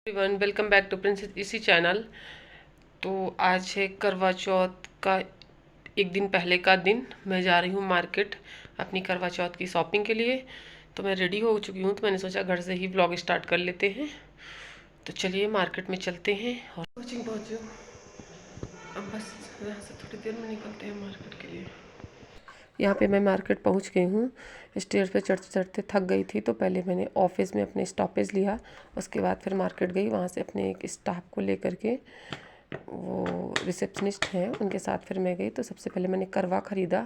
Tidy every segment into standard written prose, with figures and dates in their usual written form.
Everyone, welcome back to princess इसी channel. तो आज है करवा चौथ का एक दिन पहले का दिन। मैं जा रही हूँ मार्केट अपनी करवा चौथ की शॉपिंग के लिए। तो मैं रेडी हो चुकी हूँ, तो मैंने सोचा घर से ही व्लॉग स्टार्ट कर लेते हैं। तो चलिए मार्केट में चलते हैं। और कोचिंग पहुँची हूँ, अब बस यहाँ से थोड़ी देर में निकलते हैं मार्केट के लिए। यहाँ पे मैं मार्केट पहुँच गई हूँ। स्टेयर पे चढ़ते चढ़ते थक गई थी, तो पहले मैंने ऑफिस में अपने स्टॉपेज लिया। उसके बाद फिर मार्केट गई, वहाँ से अपने एक स्टाफ को लेकर के, वो रिसेप्शनिस्ट हैं, उनके साथ फिर मैं गई। तो सबसे पहले मैंने करवा ख़रीदा,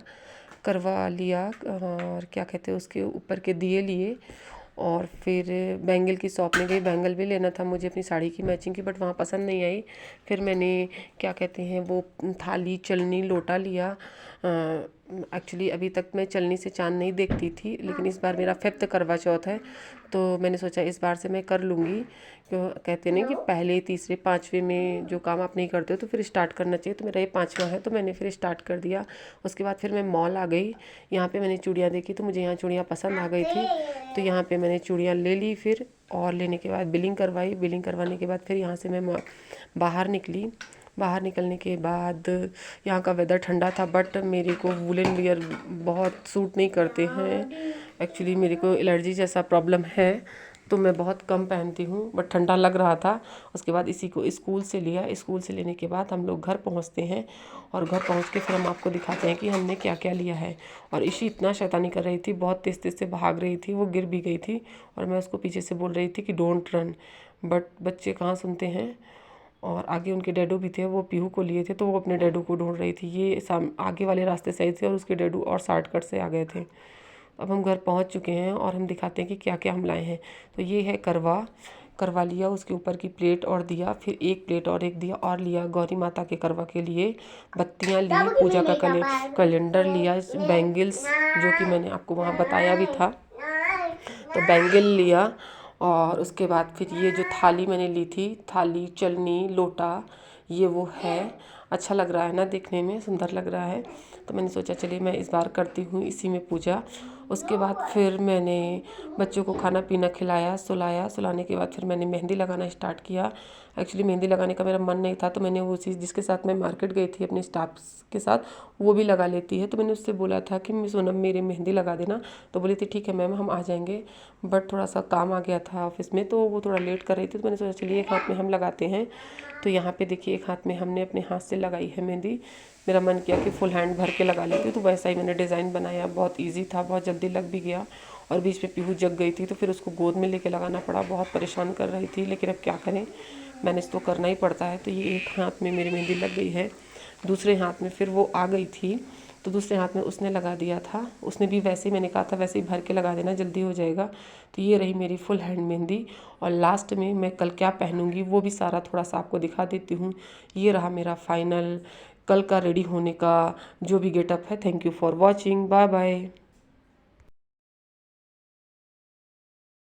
करवा लिया और क्या कहते हैं उसके ऊपर के दिए लिए। और फिर बैंगल की शॉप में गई, बैंगल भी लेना था मुझे अपनी साड़ी की मैचिंग की, बट वहाँ पसंद नहीं आई। फिर मैंने क्या कहते हैं वो थाली चलनी लोटा लिया। एक्चुअली अभी तक मैं चलनी से चाँद नहीं देखती थी, लेकिन इस बार मेरा 5th करवा चौथ है, तो मैंने सोचा इस बार से मैं कर लूँगी। क्यों कहते नहीं कि पहले तीसरे पाँचवें में जो काम आप नहीं करते हो तो फिर स्टार्ट करना चाहिए। तो मेरा ये 5वां है, तो मैंने फिर स्टार्ट कर दिया। उसके बाद फिर मैं मॉल आ गई। यहाँ पे मैंने चूड़ियाँ देखी, तो मुझे यहाँ चूड़ियाँ पसंद आ गई थी, तो यहाँ पे मैंने चूड़ियाँ ले ली। फिर और लेने के बाद बिलिंग करवाई। बिलिंग करवाने के बाद फिर यहाँ से मैं बाहर निकली। बाहर निकलने के बाद यहाँ का वेदर ठंडा था, बट मेरे को वूलन वियर बहुत सूट नहीं करते हैं। एक्चुअली मेरे को एलर्जी जैसा प्रॉब्लम है, तो मैं बहुत कम पहनती हूँ, बट ठंडा लग रहा था। उसके बाद इसी को स्कूल से लिया। स्कूल से लेने के बाद हम लोग घर पहुँचते हैं, और घर पहुँच के फिर हम आपको दिखाते हैं कि हमने क्या क्या लिया है। और इशी इतना शैतानी कर रही थी, बहुत तेज़ तेज़ से भाग रही थी, वो गिर भी गई थी, और मैं उसको पीछे से बोल रही थी कि डोंट रन, बट बच्चे कहाँ सुनते हैं। और आगे उनके डैडू भी थे, वो पीहू को लिए थे, तो वो अपने डैडू को ढूंढ रही थी। ये आगे वाले रास्ते सही थे, और उसके डैडू और शॉर्टकट से आ गए थे। अब हम घर पहुंच चुके हैं, और हम दिखाते हैं कि क्या क्या हम लाए हैं। तो ये है करवा लिया, उसके ऊपर की प्लेट और दिया, फिर एक प्लेट और एक दिया और लिया गौरी माता के करवा के लिए। बत्तियां ली, पूजा का कैलेंडर लिया, बैंगल्स जो कि मैंने आपको वहाँ बताया भी था, तो बैंगल लिया। और उसके बाद फिर ये जो थाली मैंने ली थी, थाली चलनी लोटा, ये वो है। अच्छा लग रहा है ना, देखने में सुंदर लग रहा है, तो मैंने सोचा चलिए मैं इस बार करती हूँ इसी में पूजा। उसके बाद फिर मैंने बच्चों को खाना पीना खिलाया, सुलाया। सुलाने के बाद फिर मैंने मेहंदी लगाना स्टार्ट किया। एक्चुअली मेहंदी लगाने का मेरा मन नहीं था, तो मैंने वो चीज़ जिसके साथ मैं मार्केट गई थी अपने स्टाफ के साथ, वो भी लगा लेती है, तो मैंने उससे बोला था कि मिस सोनम मेरे मेहंदी लगा देना। तो बोली थी ठीक है मैम, हम आ जाएंगे, बट थोड़ा सा काम आ गया था ऑफिस में, तो वो थोड़ा लेट कर रही थी, तो मैंने सोचा चलिए एक हाथ में हम लगाते हैं। तो यहाँ पे देखिए एक हाथ में हमने अपने हाथ से लगाई है मेहंदी। मेरा मन किया कि फुल हैंड भर के लगा लेती, तो वैसा ही मैंने डिज़ाइन बनाया। बहुत ईजी था, बहुत जल्दी लग भी गया। और बीच में पीहू जग गई थी, तो फिर उसको गोद में लेके लगाना पड़ा। बहुत परेशान कर रही थी, लेकिन अब क्या करें, मैनेज तो करना ही पड़ता है। तो ये एक हाथ में मेरी मेहंदी लग गई है, दूसरे हाथ में फिर वो आ गई थी, तो दूसरे हाथ में उसने लगा दिया था। उसने भी वैसे ही, मैंने कहा था वैसे ही भर के लगा देना, जल्दी हो जाएगा। तो ये रही मेरी फुल हैंड मेहंदी। और लास्ट में मैं कल क्या पहनूंगी वो भी सारा थोड़ा सा आपको दिखा देती हूँ। ये रहा मेरा फाइनल कल का रेडी होने का जो भी गेटअप है। Thank you for watching, bye bye.